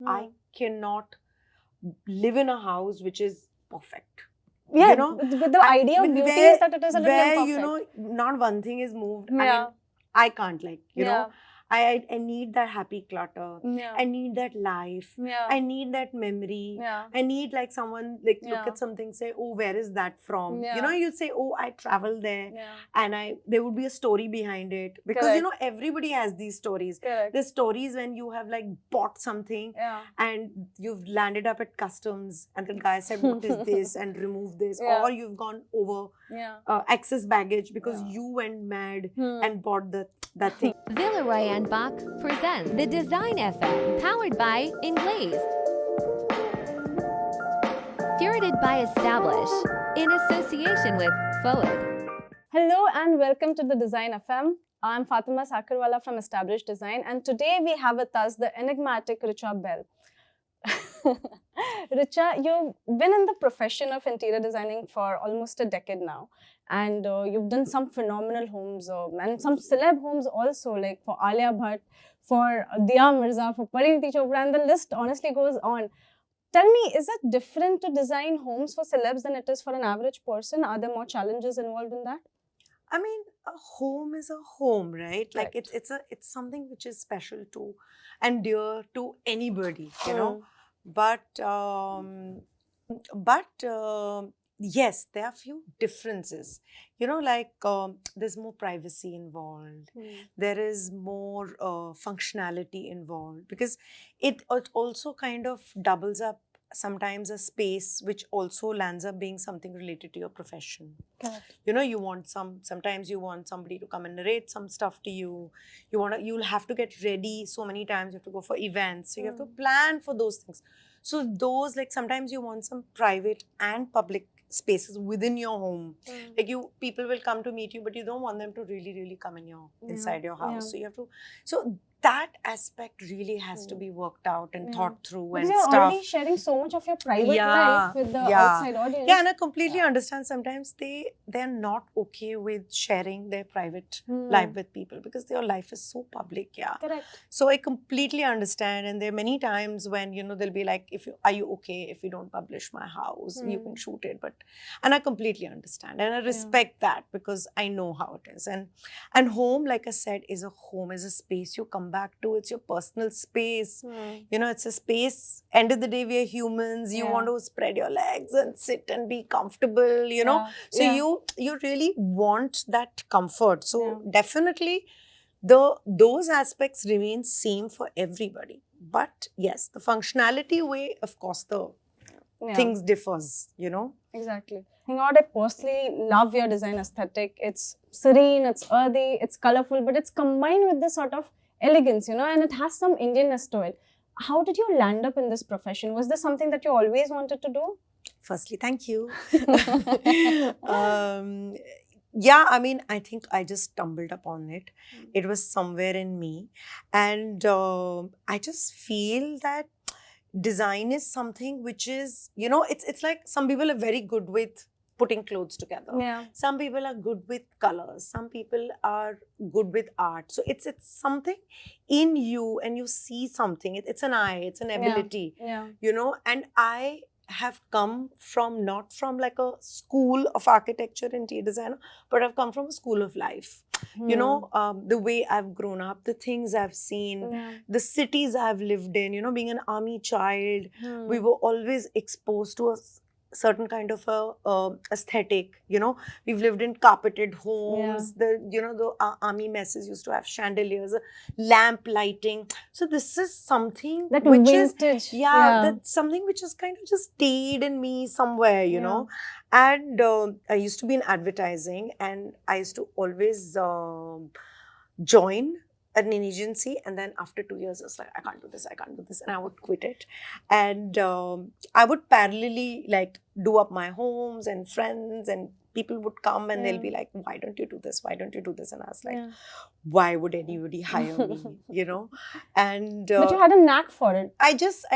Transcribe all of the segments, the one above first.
I cannot live in a house which is perfect. Yeah, you know, but the idea of beauty is that it is a little where, imperfect. Not one thing is moved. Yeah. I mean, I can't you yeah. know, I need that happy clutter. Yeah. I need that life. Yeah. I need that memory. Yeah. I need someone look Yeah. at something, say, oh, where is that from? Yeah. You say, oh, I traveled there. Yeah. And there would be a story behind it. Because, Correct. everybody has these stories. Correct. There's stories when you have bought something and you've landed up at customs and the guy said, what is this? And remove this. Or you've gone over excess baggage because you went mad and bought that thing. Villeroy Boch presents the Design FM, powered by Englaze. Curated by Eztablish, in association with FOAID. Hello and welcome to the Design FM. I'm Fatema Sakerwala from Eztablish Design, and today we have with us the enigmatic Richa Bahl. Richa, you've been in the profession of interior designing for almost a decade now, and you've done some phenomenal homes and some celeb homes also, like for Alia Bhatt, for 𝗙𝗵𝗲, for Parineeti Chopra, and the list honestly goes on. Tell me, is it different to design homes for celebs than it is for an average person? Are there more challenges involved in that? I mean, a home is a home, right? It's something which is special to and dear to anybody, you know. But yes, there are few differences. There's more privacy involved. There is more functionality involved because it also kind of doubles up sometimes a space which also lands up being something related to your profession. Correct. Sometimes you want somebody to come and narrate some stuff to you. You'll have to get ready so many times. You have to go for events. So you have to plan for those things. So those, sometimes you want some private and public spaces within your home. People will come to meet you, but you don't want them to really, really come inside your house. So you have to, that aspect really has to be worked out and thought through because and you're stuff. Already sharing so much of your private life with the outside audience. Yeah, and I completely understand sometimes they're not okay with sharing their private life with people because their life is so public. Correct. So I completely understand, and there are many times when they'll be like, are you okay if you don't publish my house? You can shoot it, and I completely understand and I respect that because I know how it is. And home, like I said, is a home, is a space you come back to. It's your personal space. It's a space. End of the day, we are humans. You want to spread your legs and sit and be comfortable, So you really want that comfort. So definitely those aspects remain same for everybody. But yes, the functionality way, of course, the things differs, Exactly. You know what, I personally love your design aesthetic. It's serene, it's earthy, it's colorful, but it's combined with this sort of elegance, and it has some Indianness to it. How did you land up in this profession? Was this something that you always wanted to do? Firstly, thank you. Yeah, I mean, I think I just stumbled upon it. It was somewhere in me. And I just feel that design is something which is, it's like some people are very good with putting clothes together. Some people are good with colors. Some people are good with art. So it's something in you and you see something. It's an eye, it's an ability, and I have come from, not from a school of architecture and interior design, but I've come from a school of life. The way I've grown up, the things I've seen, the cities I've lived in, being an army child, we were always exposed to a certain kind of a aesthetic. We've lived in carpeted homes. The army messes used to have chandeliers, lamp lighting. So this is something that which vintage. that's something which is kind of just stayed in me somewhere, know. And I used to be in advertising, and I used to always join an agency, and then after 2 years I was like, I can't do this, and I would quit it. And I would parallelly do up my homes, and friends and people would come and they'll be like, why don't you do this, and I was like, why would anybody hire me, And but you had a knack for it. I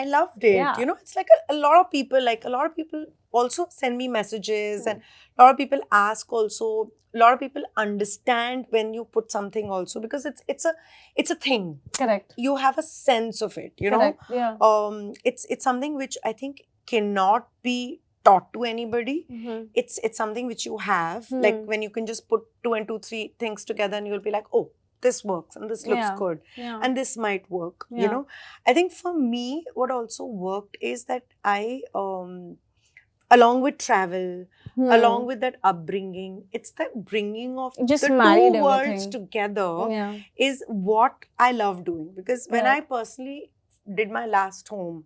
loved it. It's like a lot of people also send me messages, and a lot of people ask also, a lot of people understand when you put something also, because it's a thing. Correct. You have a sense of it, you Correct. know. Yeah. It's something which I think cannot be taught to anybody. It's something which you have, like when you can just put 2 and 2, 3 things together, and you'll be like, oh, this works and this looks good, and this might work. You know, I think for me, what also worked is that I along with travel, along with that upbringing, it's that bringing of Just the married two worlds everything. together is what I love doing. Because when Yeah. I personally did my last home,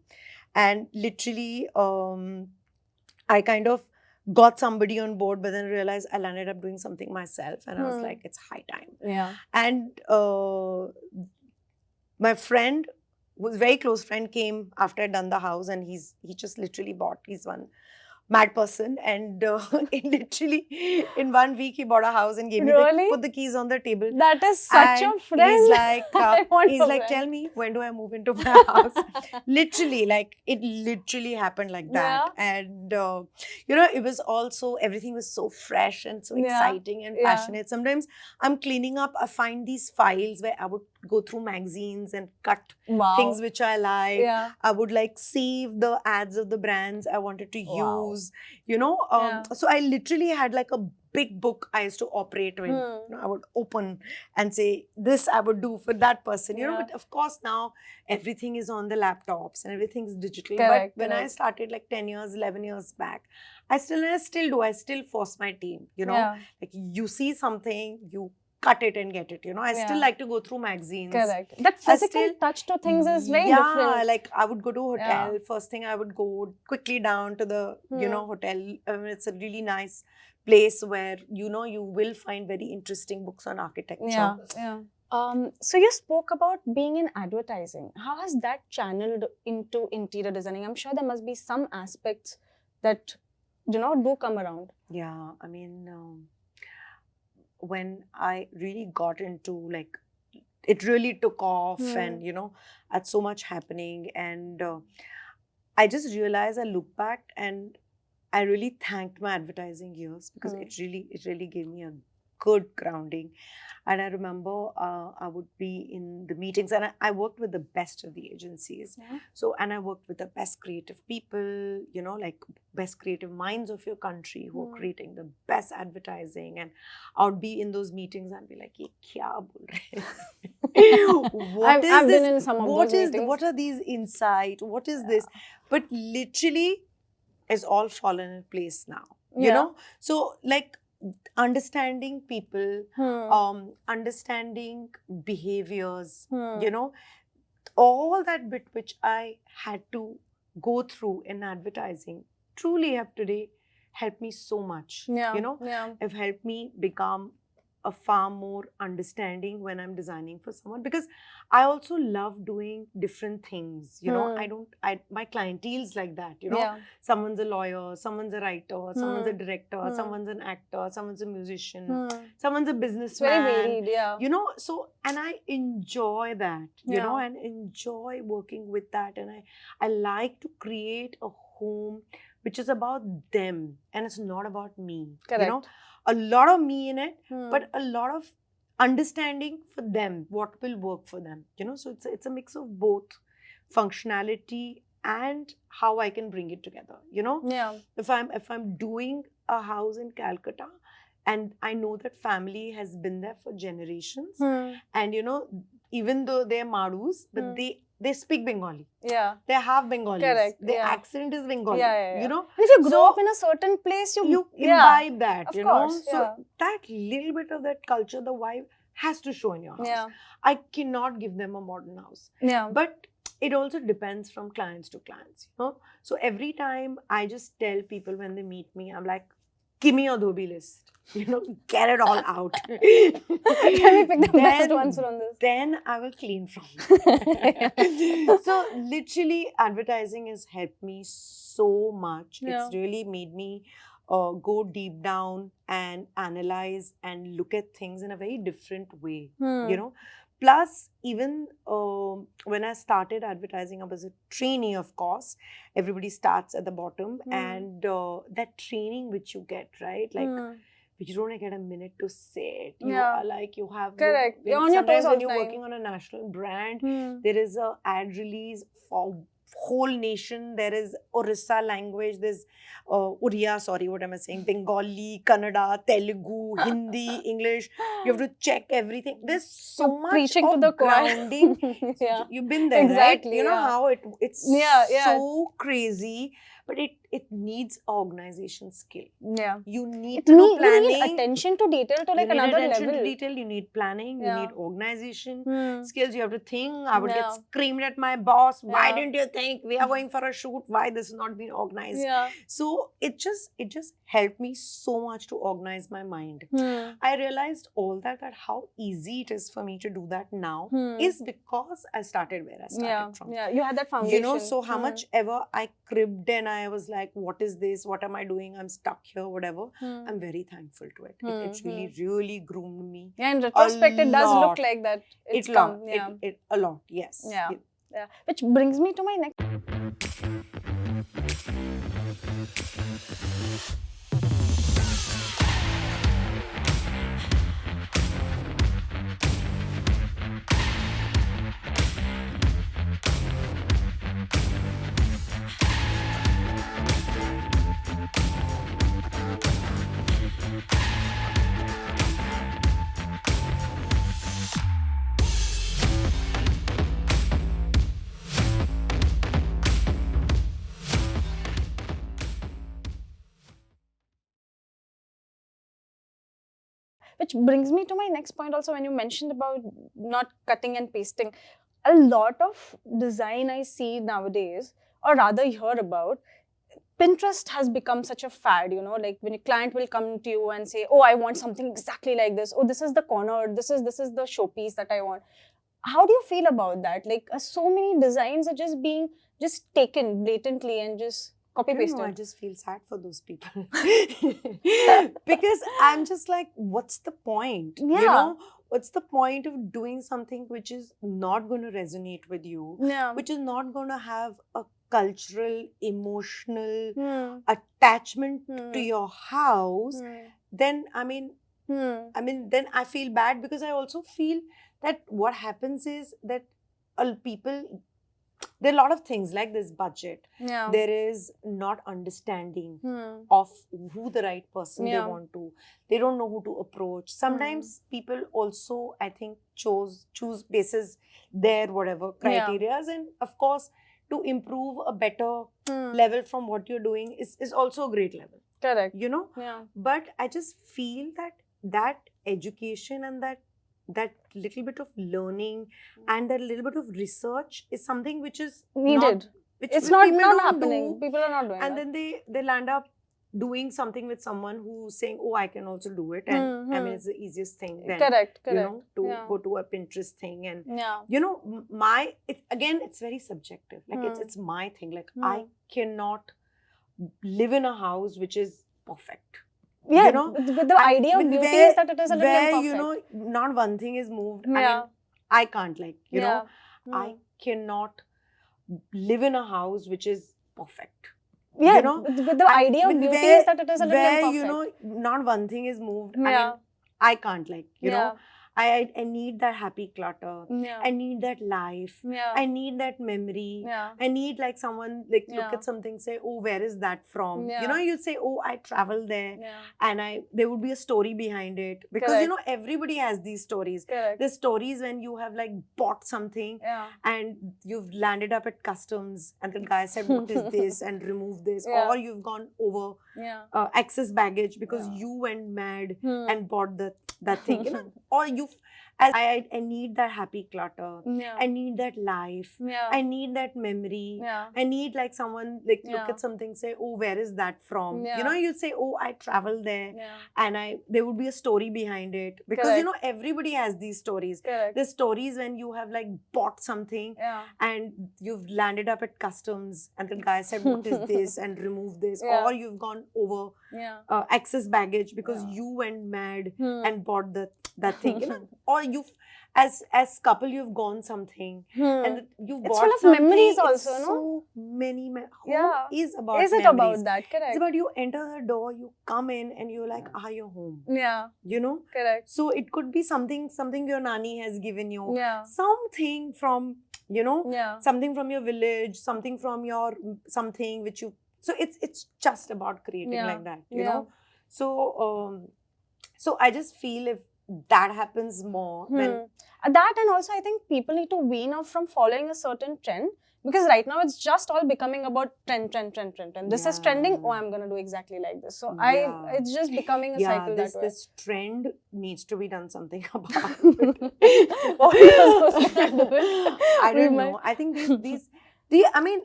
and literally I kind of got somebody on board, but then realized I landed up doing something myself, and I was like, it's high time. Yeah. And my friend, who's a very close friend, came after I'd done the house, and he just literally bought. He's one mad person, and literally in 1 week he bought a house and gave me put the keys on the table. That is such And a friend. He's like, I want a friend. tell me, when do I move into my house? Literally, like, it literally happened like that. And you know, it was also, everything was so fresh and so exciting and passionate. Sometimes I'm cleaning up, I find these files where I would go through magazines and cut things which I like. I would like save the ads of the brands I wanted to use, you know. So I literally had like a big book I used to operate with. You know, I would open and say, this I would do for that person, you know. But of course now everything is on the laptops and everything's digital. But when I started like 10 years, 11 years back, I still do. I still force my team, you know. Like, you see something, you cut it and get it, you know. I still like to go through magazines. Correct. That physical touch to things is very different. Yeah, like I would go to a hotel. First thing I would go quickly down to the, you know, hotel. It's a really nice place where, you know, you will find very interesting books on architecture. So you spoke about being in advertising. How has that channeled into interior designing? I'm sure there must be some aspects that, you know, do come around. Yeah, I mean, when I really got into, like, it really took off, and you know, had so much happening, and I just realized, I look back and I really thanked my advertising years, because it really gave me a good grounding. And I remember I would be in the meetings, and I worked with the best of the agencies. So, and I worked with the best creative people, you know, like best creative minds of your country who are creating the best advertising. And I would be in those meetings and be like, "Ye kya bol rahe?" I've been in some of those meetings. What are these insights? What is this? But literally, it's all fallen in place now. You know, so like, understanding people, understanding behaviors, you know, all that bit which I had to go through in advertising truly have today helped me so much. You know, have helped me become a far more understanding when I'm designing for someone, because I also love doing different things. You know, my clientele's like that, you know. Someone's a lawyer, someone's a writer, someone's a director, someone's an actor, someone's a musician, someone's a businessman. Very varied, you know, so, and I enjoy that, you know, and enjoy working with that. And I like to create a home which is about them, and it's not about me. Correct. You know, a lot of me in it, but a lot of understanding for them, what will work for them, you know. So it's a mix of both functionality and how I can bring it together, you know. If I'm doing a house in Calcutta, and I know that family has been there for generations, and you know, even though they're Marus, but they speak Bengali. They have Bengalis. Correct. Their accent is Bengali. You know, if you grow up in a certain place, you imbibe that. Of you course, know, so that little bit of that culture, the vibe, has to show in your house. I cannot give them a modern house. But it also depends from clients to clients. You know, so every time I just tell people when they meet me, I'm like, give me your dhobi list. You know, get it all out. Can we pick the best ones from this? Then I will clean from it. So literally, advertising has helped me so much. It's really made me go deep down and analyze and look at things in a very different way. You know, plus even when I started advertising, I was a trainee, of course. Everybody starts at the bottom, and that training which you get, right? Like, but you don't get a minute to sit. You Yeah. are like, you have... Correct. You're on your sometimes toes when all you're the time. working on a national brand, Hmm. there is a ad release for whole nation. There is Orissa language, there's Oriya, sorry, what am I saying? Bengali, Kannada, Telugu, Hindi, English. You have to check everything. There's so You're much preaching of to the choir. grounding. Yeah. You've been there, Exactly, right? You know yeah. how it's Yeah, yeah. so crazy, but it needs organization skill. Yeah. You need It to do you need planning. attention to detail to like you need another attention level. to detail. You need planning. Yeah. You need organization Hmm. skills. You have to think. I would Yeah. get screamed at my boss. Why Yeah. didn't you think we are going for a shoot? Why this has not been organized? Yeah. So it just helped me so much to organize my mind. Hmm. I realized all that how easy it is for me to do that now Hmm. is because I started where I started from. Yeah. You had that foundation. You know, so how much ever I cribbed and I was like, what is this? What am I doing? I'm stuck here, whatever. I'm very thankful to it. It really groomed me. Yeah, in retrospect, it does look lot. like that. It's It come. lot. Yeah. It a lot, yes. Yeah. Yeah. Which brings me to my next. Which brings me to my next point also, when you mentioned about not cutting and pasting. A lot of design I see nowadays, or rather hear about, Pinterest has become such a fad, you know, like when a client will come to you and say, oh, I want something exactly like this. Oh, this is the corner, this is the showpiece that I want. How do you feel about that? Like so many designs are just being taken blatantly and just copy pasted. I just feel sad for those people. Because I'm just like, what's the point? Yeah. You know, what's the point of doing something which is not going to resonate with you? Yeah. Which is not going to have a cultural, emotional Hmm. attachment to your house? Then, then I feel bad, because I also feel that what happens is that people... There are a lot of things like this budget. Yeah. There is not understanding of who the right person they want to. They don't know who to approach. Sometimes people also, I think, choose basis their whatever criteria. And of course, to improve a better level from what you're doing is also a great level. Correct. You know? Yeah. But I just feel that education and that little bit of learning and that little bit of research is something which is needed. It's not happening. People are not doing and that. then they land up doing something with someone who's saying, oh, I can also do it. And I mean, it's the easiest thing then. Correct. You know, to go to a Pinterest thing. And, you know, it's very subjective. Like, it's my thing. Like, I cannot live in a house which is perfect. Yeah, you know, but the idea of beauty is that it is a little imperfect. You know, not one thing is moved. I mean, I can't, like, you know, I cannot live in a house which is perfect. Yeah, you know, but the idea of beauty is that it is a little imperfect. You know, not one thing is moved. I mean, I can't, like, you know, I need that happy clutter. I need that life. I need that memory. I need like someone like look at something, say, oh, where is that from? You know, you'd say, oh, I traveled there, and there would be a story behind it, because you know, everybody has these stories. There's stories when you have like bought something and you've landed up at customs and the guy said, what is this, and remove this, or you've gone over excess baggage because you went mad and bought that thing, you know, or I need that happy clutter. I need that life. I need that memory. I need like someone like look at something, say, oh, where is that from? You know, you'd say, oh, I traveled there, and there would be a story behind it, because you know, everybody has these stories. There's stories when you have like bought something and you've landed up at customs and the guy said, what is this, and remove this, or you've gone over excess baggage because you went mad and bought that thing, you know, or as couple you've gone something and you It's bought full of something, memories it's also, no? so many home Yeah. is about Is it memories. about that? It's Correct. about you enter the door, you come in and you're like, you're home. Yeah. You know? Correct. So it could be something your nanny has given you. Yeah. Something from, Yeah. something from your village, something from your something which you. So it's just about creating like that, you know. So I just feel if that happens more, then that, and also I think people need to wean off from following a certain trend, because right now it's just all becoming about trend. This is trending. Oh, I'm gonna do exactly like this. So it's just becoming a cycle that way. This trend needs to be done something about. What are you supposed to do it? I don't know. I think these I mean,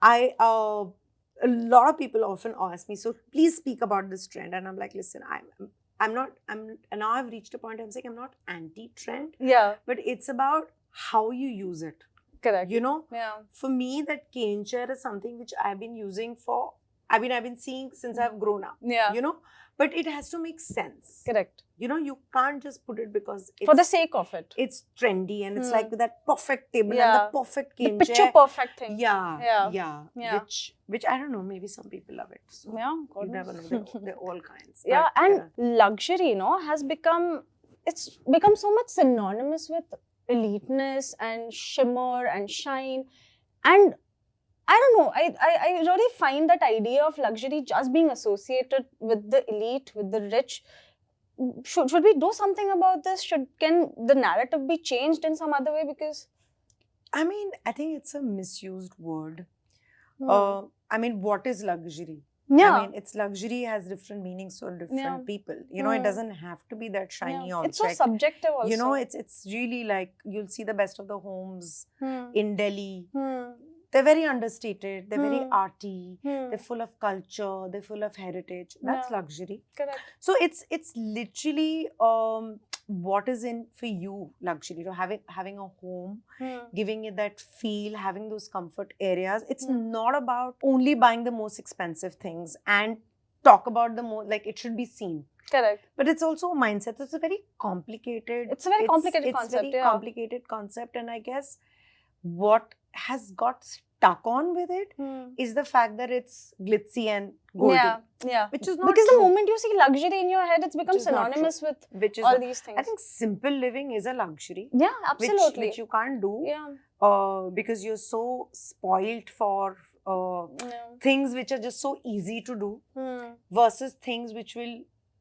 a lot of people often ask me, so please speak about this trend, and I'm like, listen, and now I've reached a point I'm saying I'm not anti-trend. Yeah. But it's about how you use it. Correct. You know? Yeah. For me, that 𝗙𝗏 is something which I've been using for, I've been seeing since I've grown up. Yeah. You know? But it has to make sense. Correct. You know, you can't just put it because it's for the sake of it. It's trendy and it's like that perfect table and the perfect 𝗙𝗏. The picture perfect thing. Yeah. Which I don't know, maybe some people love it. So you never know. They're all kinds. Yeah, but, and luxury, has become so much synonymous with eliteness and shimmer and shine. And I don't know, I really find that idea of luxury just being associated with the elite, with the rich. Should we do something about this? Can the narrative be changed in some other way? Because I mean, I think it's a misused word. I mean, what is luxury? Yeah. I mean, it's luxury has different meanings for different people. You know, it doesn't have to be that shiny object. It's so subjective also. You know, it's really like, you'll see the best of the homes in Delhi. They're very understated, they're very arty, they're full of culture, they're full of heritage. That's luxury. Correct. So it's literally what is in for you luxury. You know, having a home, giving it that feel, having those comfort areas. It's not about only buying the most expensive things and talk about the more, like, it should be seen. Correct. But it's also a mindset. It's a very complicated. It's a very complicated concept. It's very complicated concept, and I guess what has got stuck on with it is the fact that it's glitzy and goldy. Yeah. Which is not because true. the moment you see luxury in your head, it's become synonymous with all these things. I think simple living is a luxury. Yeah, absolutely. Which you can't do. Yeah. Because you're so spoilt for things which are just so easy to do versus things which will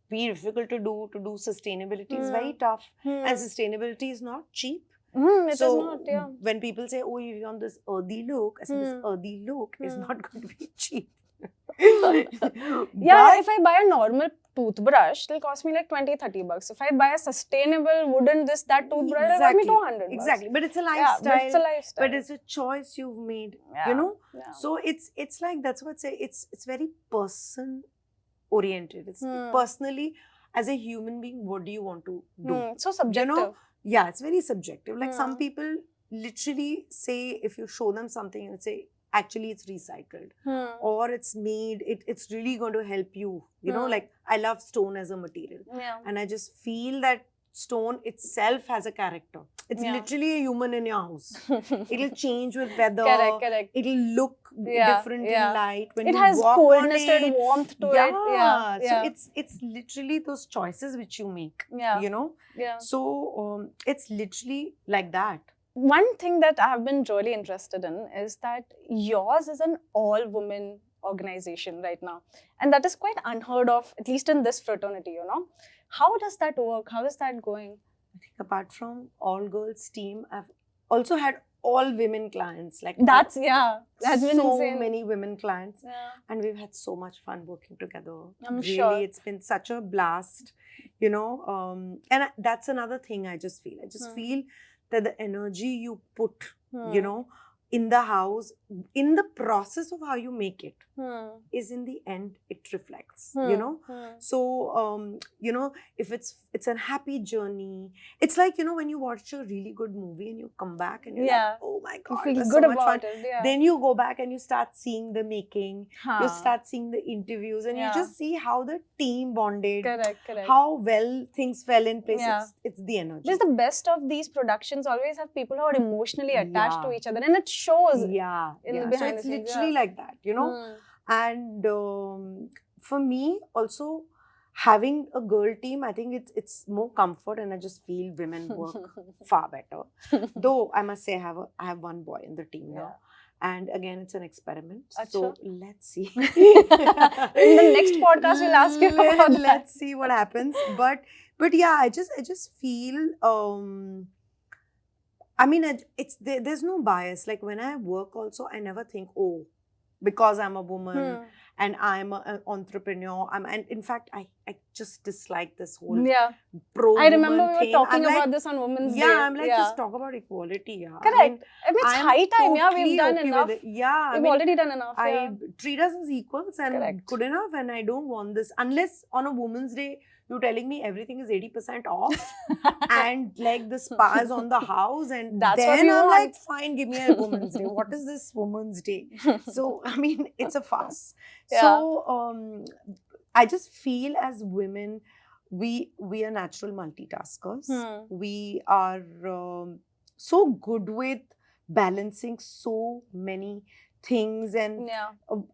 be difficult to do. To do sustainability is very tough, and sustainability is not cheap. It is not, when people say, oh, you're on this earthy look, I said, this earthy look is not going to be cheap. If I buy a normal toothbrush, it'll cost me like 20-30 bucks. If I buy a sustainable wooden that toothbrush, it'll cost me 200 bucks. Exactly. But it's a lifestyle. Yeah, but it's a lifestyle. But it's a choice you've made, you know? Yeah. So it's like, that's what I say, it's very person oriented. It's personally, as a human being, what do you want to do? So subjective. You know? Yeah, it's very subjective. Like some people literally say, if you show them something and say, actually it's recycled or it's made, it's really going to help you. You know, like I love stone as a material. And I just feel that stone itself has a character. It's literally a human in your house. It'll change with weather. Correct. It'll look different in light. When it you has walk coldness on it, and warmth to it. So it's literally those choices which you make. You know? So it's literally like that. One thing that I have been really interested in is that yours is an all-women organization right now. And that is quite unheard of, at least in this fraternity, you know. How does that work? How is that going? I think apart from all-girls team, I've also had all-women clients. Like that's been so insane. Many women clients. And we've had so much fun working together. I'm sure. It's been such a blast, you know. And that's another thing I just feel. I just feel that the energy you put, you know, in the house, in the process of how you make it, is in the end it reflects, you know. So you know, if it's a happy journey, it's like, you know, when you watch a really good movie and you come back and you're like, oh my god, you it feel was good so much fun. about it. Yeah. Then you go back and you start seeing the making, you start seeing the interviews, and you just see how the team bonded, correct. how well things fell in place. It's the energy. Because the best of these productions always have people who are emotionally attached to each other, and it shows. In the behind so it's the scenes, literally like that, you know. And for me also, having a girl team, I think it's more comfort, and I just feel women work far better. Though I must say I have one boy in the team now. And again, it's an experiment. So let's see. In the next podcast, we'll ask you about that. Let's see what happens. But yeah, I just feel I mean, there's no bias. Like when I work also, I never think, oh, because I'm a woman and I'm an entrepreneur. And in fact, I just dislike this whole pro-woman I remember we were thing. talking about this on Women's Day. I'm like, just talk about equality. Correct. I mean, it's high time. We've done enough. We've already done enough. I treat us as equals and good enough, and I don't want this. Unless on a Women's Day, you're telling me everything is 80% off and like the spa is on the house, and that's then I'm want. like, fine, give me a Women's Day. What is this Women's Day? So, I mean, it's a farce. So, I just feel as women, we are natural multitaskers. We are so good with balancing so many things, and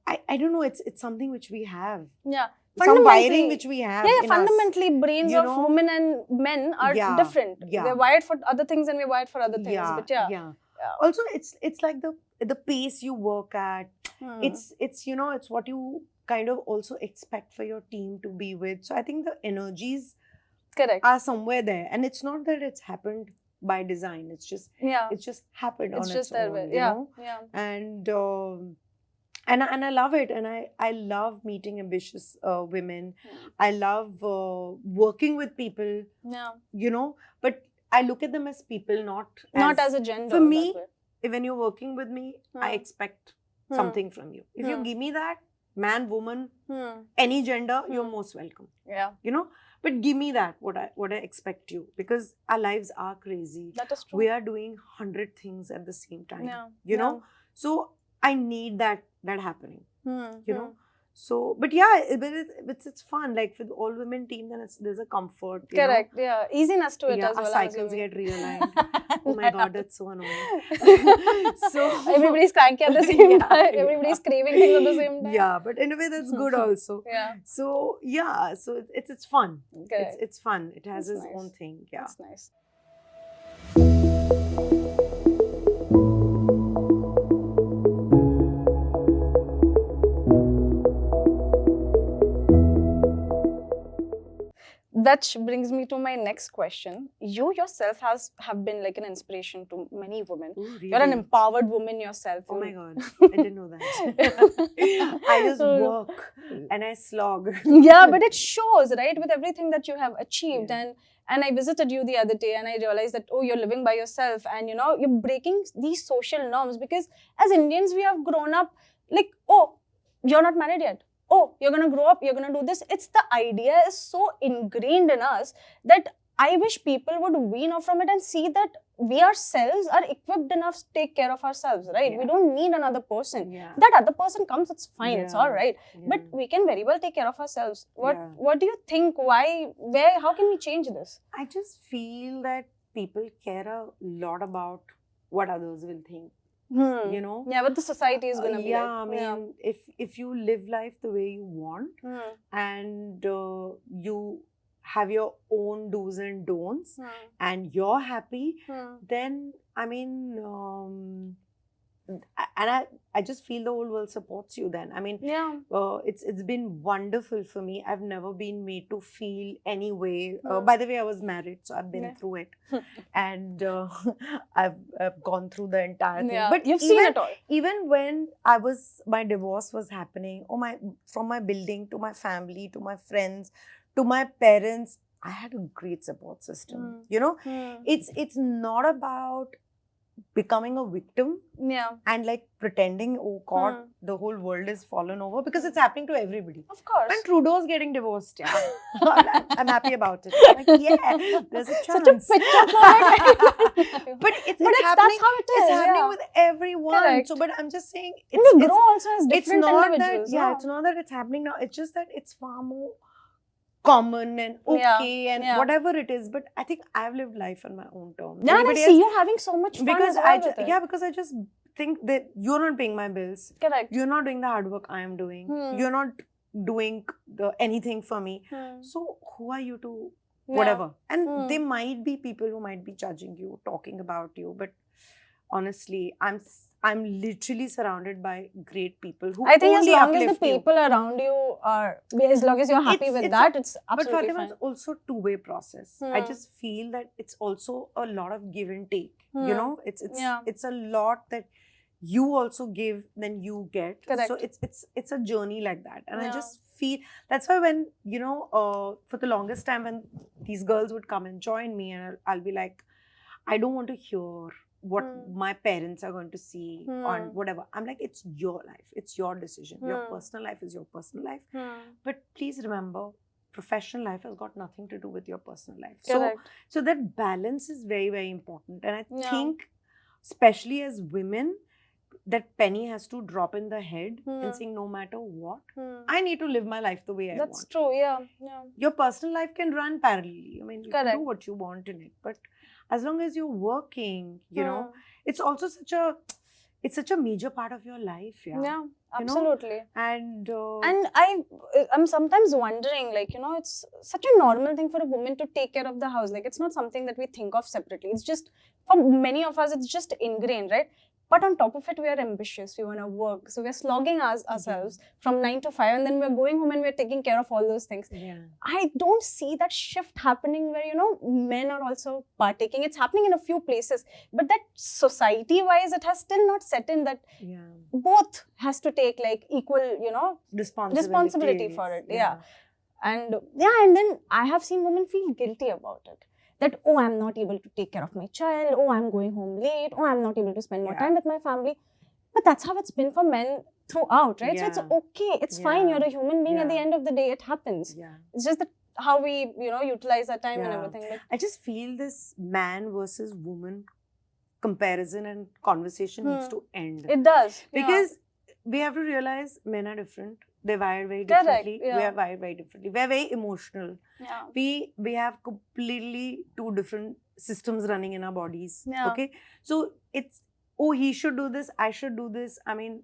I don't know, it's something which we have. Some wiring which we have. Fundamentally, brains of women and men are different. They're wired for other things and we're wired for other things. But also, it's like the pace you work at. It's you know, it's what you kind of also expect for your team to be with. So I think the energies are somewhere there, and it's not that it's happened by design. It's just happened on its own. You know? And I love it, and I love meeting ambitious women. I love working with people. You know, but I look at them as people, not as a gender. For me, when you're working with me, I expect something from you. If you give me that, man, woman, any gender, you're most welcome. You know, but give me that, what I expect you, because our lives are crazy. That is true. We are doing 100 things at the same time. You know, so I need that happening. You know. So, but it's fun. Like with all women team, then there's a comfort. Correct. Know? Easiness to it as well. Our cycles get realigned. Oh my god, that's so annoying. So everybody's cranky at the same time. Everybody's craving things at the same time. But in a way that's good also. So so it's fun. It's fun. It has its own thing. That's nice. That brings me to my next question. You yourself have been like an inspiration to many women. Ooh, really? You're an empowered woman yourself. Oh my god, I didn't know that. I just work and I slog. But it shows, right, with everything that you have achieved. And I visited you the other day and I realized that, oh, you're living by yourself and, you know, you're breaking these social norms, because as Indians, we have grown up like, oh, you're not married yet. Oh, you're going to grow up, you're going to do this. It's the idea is so ingrained in us that I wish people would wean off from it and see that we ourselves are equipped enough to take care of ourselves, right? We don't need another person. That other person comes, it's fine, it's all right. But we can very well take care of ourselves. What do you think? Why? Where? How can we change this? I just feel that people care a lot about what others will think. You know, what the society is going to be like. I mean, if you live life the way you want and you have your own do's and don'ts and you're happy, then I mean, and I just feel the whole world supports you then. I mean, it's been wonderful for me. I've never been made to feel any way. By the way, I was married, so I've been through it. And I've gone through the entire thing. But you've seen it all. Even when my divorce was happening, from my building to my family, to my friends, to my parents, I had a great support system. You know, it's not about becoming a victim Yeah. and like pretending, oh God, the whole world is fallen over, because it's happening to everybody. Of course. When Trudeau's getting divorced, yeah, I'm happy about it. I'm like, yeah, there's a chance. Such a picture perfect. But it's But happening. that's how it is. It's happening Yeah. with everyone. Correct. So, but I'm just saying, And we it's grow also as it's different not individuals. that, yeah, it's not that it's happening now. It's just that it's far more common and okay and whatever it is. But I think I've lived life on my own terms. Yeah, and I Anybody see else- you having so much fun because as I well with it. yeah, because I just think that you're not paying my bills. Correct. You're not doing the hard work I am doing. You're not doing anything for me. So who are you to whatever? And there might be people who might be judging you, talking about you, but honestly, I'm literally surrounded by great people who I think as only long as the uplift you. people around you are, as long as you're happy with that, it's But absolutely Fatima, fine. it's also a two-way process. I just feel that it's also a lot of give and take. You know, it's a lot that you also give, then you get. Correct. So it's a journey like that. And I just feel that's why when, for the longest time when these girls would come and join me, and I'll be like, I don't want to hear what my parents are going to see on whatever. I'm like, it's your life. It's your decision. Your personal life is your personal life. But please remember, professional life has got nothing to do with your personal life. Correct. So that balance is very, very important. And I think, especially as women, that penny has to drop in the head and saying, no matter what, I need to live my life the way I want. That's true, yeah. Your personal life can run parallelly. I mean, you can Correct. do what you want in it. But as long as you're working, it's also such a major part of your life. Yeah, absolutely. And I'm sometimes wondering, like, it's such a normal thing for a woman to take care of the house. Like, it's not something that we think of separately. It's just, for many of us, it's just ingrained, right? But on top of it, we are ambitious. We want to work. So we're slogging ourselves from 9 to 5, and then we're going home and we're taking care of all those things. Yeah. I don't see that shift happening where, men are also partaking. It's happening in a few places. But that society-wise, it has still not set in that both has to take like equal, responsibility for it. Yeah. And then I have seen women feel guilty about it. That, oh, I'm not able to take care of my child. Oh, I'm going home late. Oh, I'm not able to spend more time with my family. But that's how it's been for men throughout, right? So it's okay. It's fine. You're a human being. At the end of the day, it happens. Yeah. It's just that how we, utilize our time and everything. But I just feel this man versus woman comparison and conversation needs to end. It does. Because we have to realize men are different. They're wired very differently. Correct, We are wired very differently. We are very emotional. Yeah. We have completely two different systems running in our bodies. Yeah. Okay? So it's, oh, he should do this, I should do this. I mean,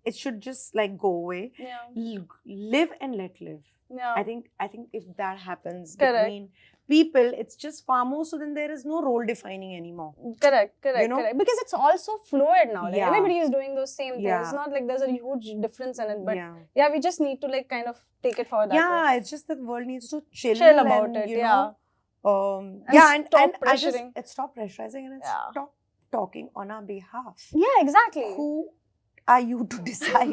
it should just like go away. Yeah. Live and let live. Yeah. I think if that happens Correct. between people, it's just far more, so then there is no role defining anymore. Correct. You know? Correct. Because it's also fluid now. Like Yeah. everybody is doing those same things. Yeah. It's not like there's a huge difference in it. But yeah, we just need to like kind of take it forward. yeah, it's just that the world needs to chill about and, it. you Yeah. know, And and stop I just pressuring. stop pressurizing and Yeah. stop talking on our behalf. Yeah, exactly. Who are you to decide?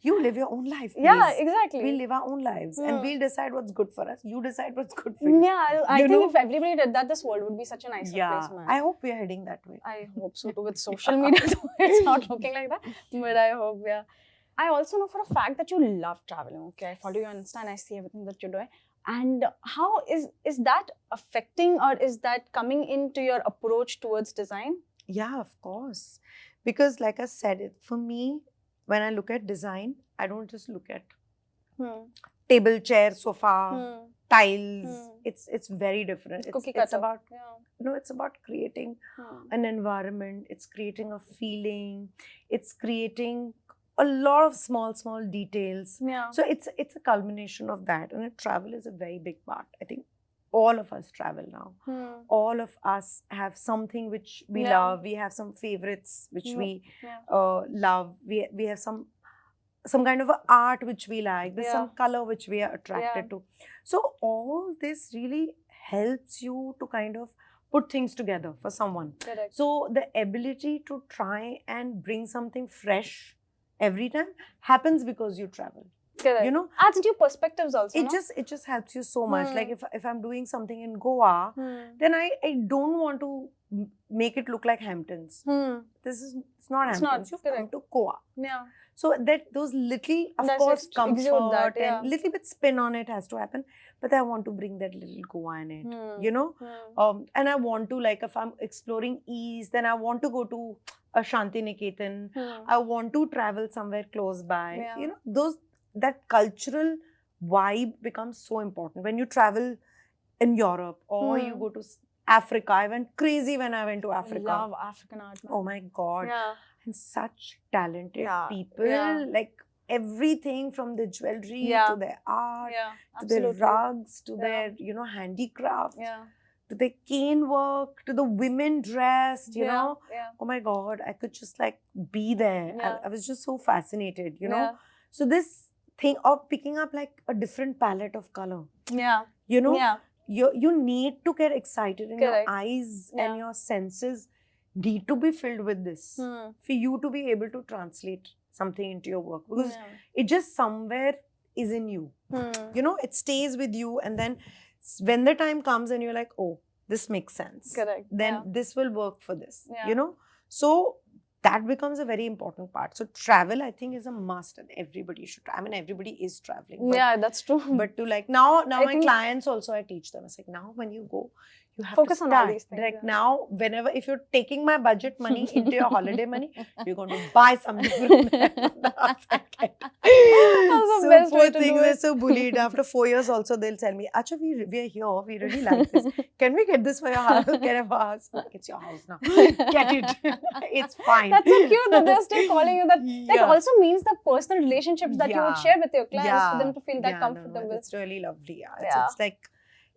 You live your own life. Yeah, please. exactly. We'll live our own lives and we'll decide what's good for us. You decide what's good for you. Yeah, I You think know? if everybody did that, this world would be such a nicer place, man. I hope we are heading that way. I hope so too. With social media, though, it's not looking like that. But I hope, yeah. I also know for a fact that you love traveling. Okay, I follow you on Insta and I see everything that you're doing. And how is that affecting, or is that coming into your approach towards design? Yeah, of course. Because like I said, for me, when I look at design, I don't just look at table, chair, sofa, tiles. It's very different. Cookie It's cutter. about it's about creating an environment. It's creating a feeling. It's creating a lot of small details. Yeah. So it's a culmination of that, and travel is a very big part. I think all of us travel now. All of us have something which we love. We have some favorites which we love. We have some kind of a art which we like. There's some color which we are attracted to. So all this really helps you to kind of put things together for someone. Correct. So the ability to try and bring something fresh every time happens because you travel. Correct. You know, adds new perspectives also. it just helps you so much. Like if I'm doing something in Goa, then I don't want to make it look like Hamptons. It's not Hamptons. You've come to Goa. Yeah. So that those little, of course, comfort and little bit spin on it has to happen. But I want to bring that little Goa in it, you know. And I want to, like, if I'm exploring East, then I want to go to a Shantiniketan. I want to travel somewhere close by. Yeah. You know, that cultural vibe becomes so important when you travel in Europe or you go to Africa. I went crazy when I went to Africa. I love African art. Oh my God. Yeah. And such talented people, Yeah. like everything from the jewelry to their art, to their rugs, to their, you know, handicraft, to their cane work, to the women dressed, you know. Oh my God, I could just like be there. I was just so fascinated, you know. So this thing of picking up like a different palette of color, you know, you need to get excited in your eyes and your senses need to be filled with this for you to be able to translate something into your work, because it just somewhere is in you. You know, it stays with you, and then when the time comes and you're like, oh, this makes sense. Correct. Then this will work for this. You know, so that becomes a very important part. So travel, I think, is a must, and everybody should. I mean, everybody is traveling. But, that's true. But to like now my clients also, I teach them. It's like, now when you go, you have focus to on start. all these things. Like now, whenever, if you're taking my budget money into your holiday money, you're going to buy something from there. That's the best way to do they're it. so bullied. After 4 years also, they'll tell me, Acha, we are here. We really like this. Can we get this for your house? Can I have a house? Like, it's your house now. Get it. It's fine. That's so cute that they're still calling you that. That also means the personal relationships that you would share with your clients for them to feel that comfortable. It's really lovely.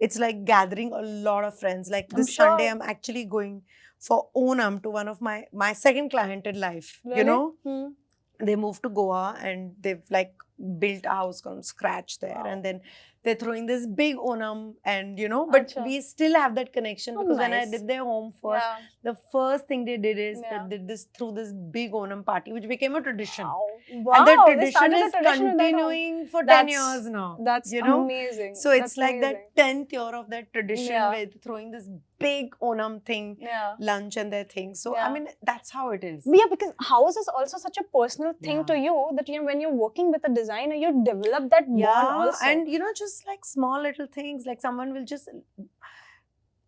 It's like gathering a lot of friends. Like this Sunday, I'm actually going for Onam to one of my second client in life. Really? You know, they moved to Goa and they've like built a house from scratch there, and then they're throwing this big Onam, and you know, but we still have that connection because when I did their home first, the first thing they did is they did this through this big Onam party, which became a tradition. Wow. And the tradition is continuing for 10 years now. That's amazing. So it's like that 10th year of that tradition with throwing this big Onam thing, lunch and their thing. So I mean, that's how it is. Yeah, because house is also such a personal thing to you that, you know, when you're working with a designer, you develop that bond also. And you know, just like small little things, like someone will just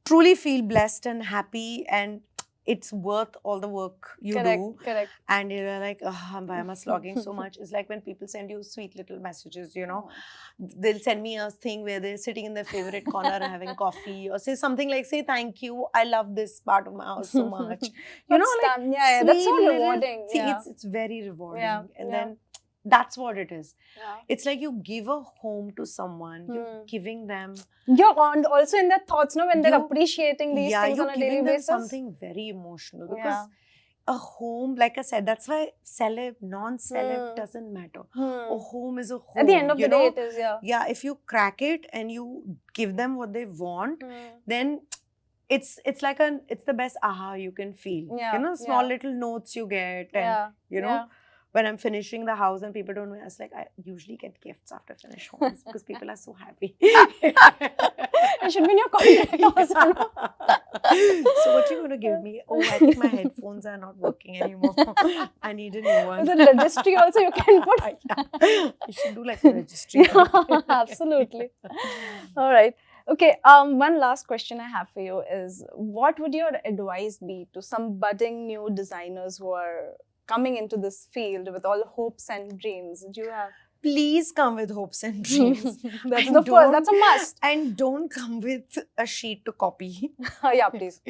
truly feel blessed and happy, and it's worth all the work you do. Correct. And you're like, oh, why am I slogging so much? It's like when people send you sweet little messages, you know. They'll send me a thing where they're sitting in their favorite corner and having coffee, or say something like, say, thank you, I love this part of my house so much. You know, like, that's so little, rewarding. See, it's very rewarding. And then that's what it is. It's like you give a home to someone, you're giving them. You're also in their thoughts, no, when they're appreciating these things on a daily basis. Something very emotional, because a home, like I said, that's why celeb, non-celeb doesn't matter. A home is a home. At the end of the day, it is, Yeah, if you crack it and you give them what they want, then it's like it's the best aha you can feel. You know, small little notes you get, and you know, when I'm finishing the house and people don't know, it's like I usually get gifts after finish homes because people are so happy. It should be in your contract also. So what are you going to give me? Oh, I think my headphones are not working anymore. I need a new one. The registry also you can put. You should do like a registry. Absolutely. All right. Okay, one last question I have for you is, what would your advice be to some budding new designers who are coming into this field with all hopes and dreams? Do you have? Please come with hopes and dreams. That's the first. That's a must. And don't come with a sheet to copy. Yeah, please.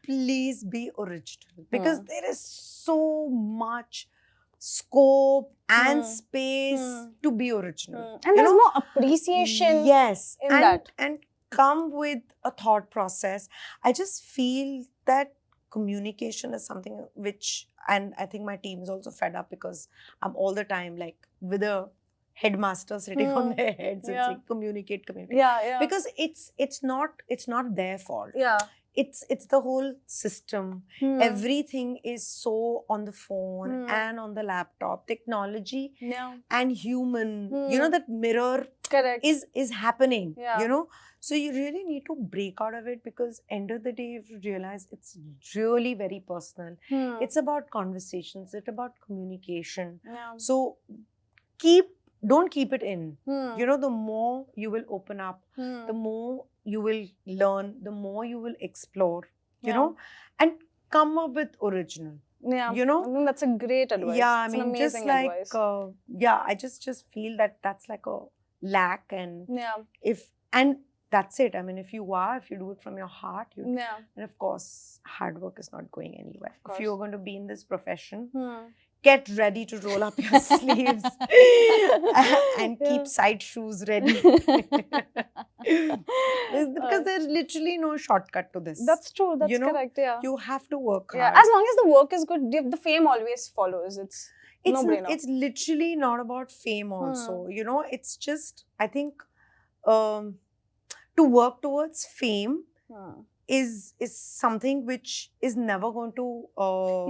Please be original, because there is so much scope and space to be original. And there's more appreciation. Yes, in that. And come with a thought process. I just feel that communication is something which, and I think my team is also fed up, because I'm all the time like with a headmaster sitting on their heads and saying communicate. Yeah. Because it's not their fault. Yeah. it's the whole system. Everything is so on the phone and on the laptop. Technology and human, that mirror Correct. is happening, Yeah. So you really need to break out of it, because end of the day you realize it's really very personal. It's about conversations, it's about communication. Yeah. So don't keep it in. The more you will open up, the more you will learn, the more you will explore, and come up with original. Yeah. I think that's a great advice. Yeah, I It's mean, an amazing just like advice. I just feel that that's like a lack, and Yeah. and that's it. I mean, if you do it from your heart, Yeah. and of course, hard work is not going anywhere. Of If you're going to be in this profession, Hmm. get ready to roll up your sleeves and keep side shoes ready. Because there's literally no shortcut to this. That's true. That's correct. Yeah. You have to work hard. Yeah. As long as the work is good, the fame always follows. It's no-brainer. It's literally not about fame also. It's just, I think, to work towards fame is something which is never going to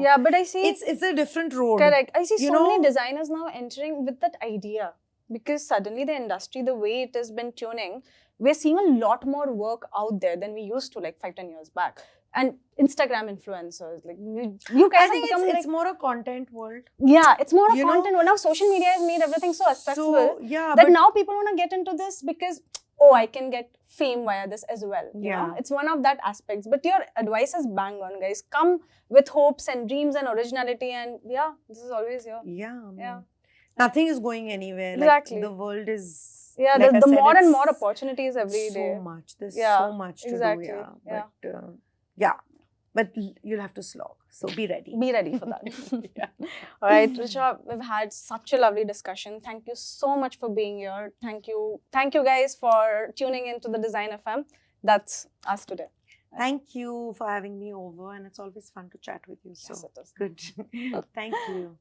yeah, but I see it's a different road. Correct. I see so many designers now entering with that idea, because suddenly the industry, the way it has been tuning, we're seeing a lot more work out there than we used to like 5-10 years back. And Instagram influencers, like you guys I think have become it's more a content world. Yeah, it's more a content world. Now social media has made everything so accessible that now people want to get into this because, I can get fame via this as well. You know? It's one of that aspects. But your advice is bang on, guys. Come with hopes and dreams and originality, and this is always here. Yeah. Nothing is going anywhere. Exactly. Like, the world is... Yeah, like the more and more opportunities every day. So much. There's so much to do. But you'll have to slog. So be ready. Be ready for that. All right, Richa, we've had such a lovely discussion. Thank you so much for being here. Thank you guys for tuning into the Design FM. That's us today. Thank you for having me over, and it's always fun to chat with you. So yes, it is. Good. Thank you.